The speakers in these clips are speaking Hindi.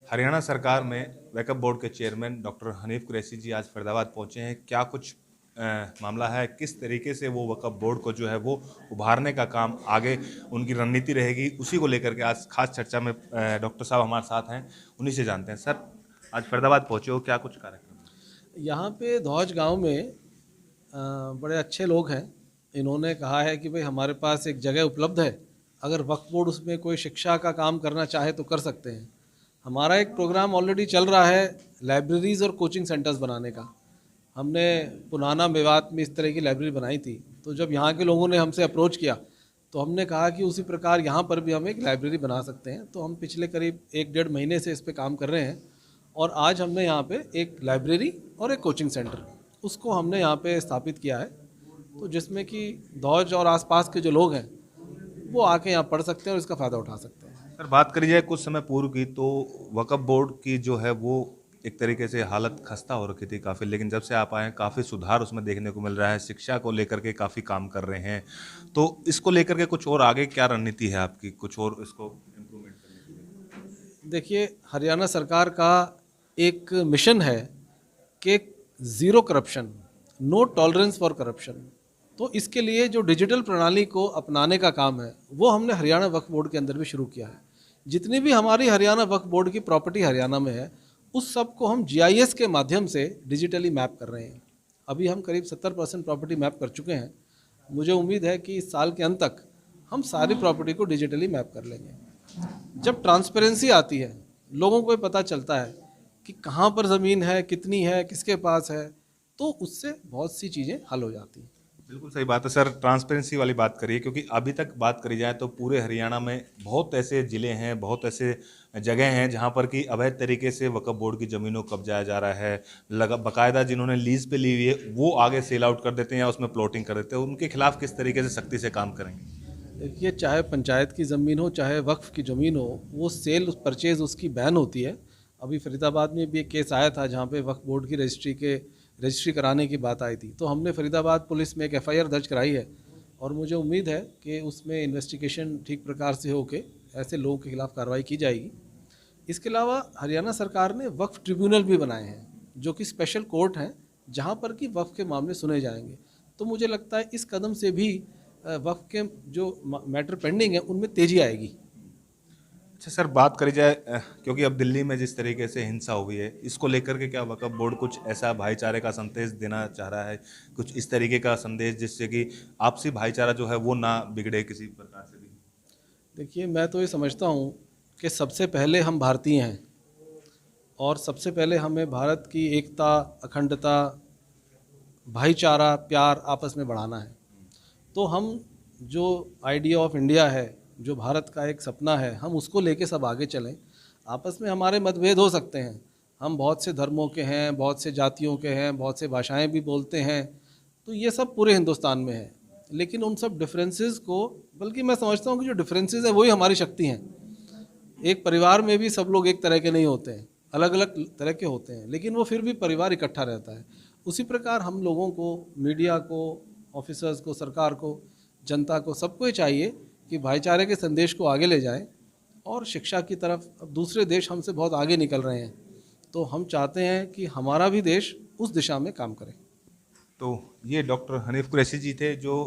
हरियाणा सरकार में वक्फ बोर्ड के चेयरमैन डॉक्टर हनीफ कुरैशी जी आज फरीदाबाद पहुंचे हैं। क्या कुछ मामला है, किस तरीके से वो वक्फ बोर्ड को जो है वो उभारने का काम आगे उनकी रणनीति रहेगी, उसी को लेकर के आज खास चर्चा में डॉक्टर साहब हमारे साथ हैं, उन्हीं से जानते हैं। सर, आज फरीदाबाद पहुंचे हो, क्या कुछ कार्यक्रम? यहाँ पे धौज गांव में बड़े अच्छे लोग हैं। इन्होंने कहा है कि भाई हमारे पास एक जगह उपलब्ध है, अगर वक्फ बोर्ड उसमें कोई शिक्षा का काम करना चाहे तो कर सकते हैं। हमारा एक प्रोग्राम ऑलरेडी चल रहा है लाइब्रेरीज़ और कोचिंग सेंटर्स बनाने का। हमने पुराना मेवात में इस तरह की लाइब्रेरी बनाई थी, तो जब यहाँ के लोगों ने हमसे अप्रोच किया तो हमने कहा कि उसी प्रकार यहाँ पर भी हम एक लाइब्रेरी बना सकते हैं। तो हम पिछले करीब 1-1.5 महीने से इस पर काम कर रहे हैं और आज हमने यहाँ पे एक लाइब्रेरी और एक कोचिंग सेंटर उसको हमने यहाँ पे स्थापित किया है, तो जिसमें कि धौज और आसपास के जो लोग हैं वो आके यहाँ पढ़ सकते हैं और इसका फ़ायदा उठा सकते हैं। सर, बात करी जाए कुछ समय पूर्व की, तो वक्फ बोर्ड की जो है वो एक तरीके से हालत खस्ता हो रखी थी काफ़ी, लेकिन जब से आप आए हैं काफ़ी सुधार उसमें देखने को मिल रहा है। शिक्षा को लेकर के काफ़ी काम कर रहे हैं, तो इसको लेकर के कुछ और आगे क्या रणनीति है आपकी, कुछ और इसको इम्प्रूवमेंट करने के लिए? देखिए, हरियाणा सरकार का एक मिशन है कि zero corruption, no tolerance for corruption. तो इसके लिए जो डिजिटल प्रणाली को अपनाने का काम है वो हमने हरियाणा वक्फ बोर्ड के अंदर भी शुरू किया है। जितनी भी हमारी हरियाणा वक्फ बोर्ड की प्रॉपर्टी हरियाणा में है उस सब को हम जीआईएस के माध्यम से डिजिटली मैप कर रहे हैं। अभी हम करीब 70% प्रॉपर्टी मैप कर चुके हैं। मुझे उम्मीद है कि इस साल के अंत तक हम सारी प्रॉपर्टी को डिजिटली मैप कर लेंगे। जब ट्रांसपेरेंसी आती है, लोगों को पता चलता है कि कहाँ पर ज़मीन है, कितनी है, किसके पास है, तो उससे बहुत सी चीज़ें हल हो जाती हैं। बिल्कुल सही बात है सर, ट्रांसपेरेंसी वाली बात करिए, क्योंकि अभी तक बात करी जाए तो पूरे हरियाणा में बहुत ऐसे ज़िले हैं, बहुत ऐसे जगह हैं जहां पर कि अवैध तरीके से वक्फ बोर्ड की ज़मीनों को कब्जाया जा रहा है। बाकायदा जिन्होंने लीज पे ली हुई है वो आगे सेल आउट कर देते हैं या उसमें प्लॉटिंग कर देते हैं। उनके खिलाफ किस तरीके से सख्ती से काम करेंगे? देखिए, चाहे पंचायत की ज़मीन हो चाहे वक्फ की ज़मीन हो, वो सेल परचेज़ उसकी बैन होती है। अभी फरीदाबाद में भी एक केस आया था जहाँ पे वक्फ बोर्ड की रजिस्ट्री कराने की बात आई थी, तो हमने फरीदाबाद पुलिस में एक एफआईआर दर्ज कराई है और मुझे उम्मीद है कि उसमें इन्वेस्टिगेशन ठीक प्रकार से होके ऐसे लोगों के खिलाफ कार्रवाई की जाएगी। इसके अलावा हरियाणा सरकार ने वक्फ ट्रिब्यूनल भी बनाए हैं जो कि स्पेशल कोर्ट हैं जहाँ पर कि वक्फ के मामले सुने जाएंगे। तो मुझे लगता है इस कदम से भी वक्फ के जो मैटर पेंडिंग है उनमें तेज़ी आएगी। अच्छा सर, बात करी जाए क्योंकि अब दिल्ली में जिस तरीके से हिंसा हुई है, इसको लेकर के क्या वक्फ बोर्ड कुछ ऐसा भाईचारे का संदेश देना चाह रहा है, कुछ इस तरीके का संदेश जिससे कि आपसी भाईचारा जो है वो ना बिगड़े किसी प्रकार से भी? देखिए, मैं तो ये समझता हूँ कि सबसे पहले हम भारतीय हैं और सबसे पहले हमें भारत की एकता, अखंडता, भाईचारा, प्यार आपस में बढ़ाना है। तो हम जो आइडिया ऑफ इंडिया है, जो भारत का एक सपना है, हम उसको लेके सब आगे चलें। आपस में हमारे मतभेद हो सकते हैं, हम बहुत से धर्मों के हैं, बहुत से जातियों के हैं, बहुत से भाषाएं भी बोलते हैं, तो ये सब पूरे हिंदुस्तान में है। लेकिन उन सब डिफरेंसेस को, बल्कि मैं समझता हूँ कि जो डिफरेंसेस हैं वही हमारी शक्ति हैं। एक परिवार में भी सब लोग एक तरह के नहीं होते हैं, अलग अलग तरह के होते हैं, लेकिन वो फिर भी परिवार इकट्ठा रहता है। उसी प्रकार हम लोगों को, मीडिया को, ऑफिसर्स को, सरकार को, जनता को, सबको ये चाहिए कि भाईचारे के संदेश को आगे ले जाएं और शिक्षा की तरफ। अब दूसरे देश हमसे बहुत आगे निकल रहे हैं, तो हम चाहते हैं कि हमारा भी देश उस दिशा में काम करे। तो ये डॉक्टर हनीफ कुरैशी जी थे जो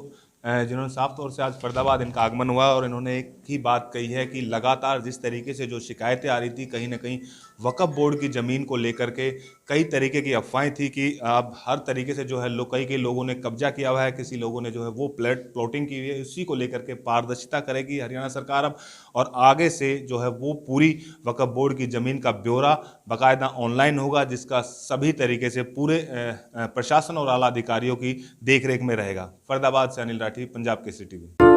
जिन्होंने साफ तौर से आज फरीदाबाद इनका आगमन हुआ और इन्होंने एक ही बात कही है कि लगातार जिस तरीके से जो शिकायतें आ रही थी, कहीं ना कहीं वक्फ बोर्ड की ज़मीन को लेकर के कई तरीके की अफवाहें थी कि अब हर तरीके से जो है कई लोगों ने कब्जा किया हुआ है, किसी लोगों ने जो है वो प्लॉटिंग की हुई है। इसी को लेकर के पारदर्शिता करेगी हरियाणा सरकार अब, और आगे से जो है वो पूरी वक्फ बोर्ड की ज़मीन का ब्यौरा बाकायदा ऑनलाइन होगा, जिसका सभी तरीके से पूरे प्रशासन और आला अधिकारियों की देखरेख में रहेगा। फरीदाबाद से अनिल राठी, पंजाब केसरी टीवी।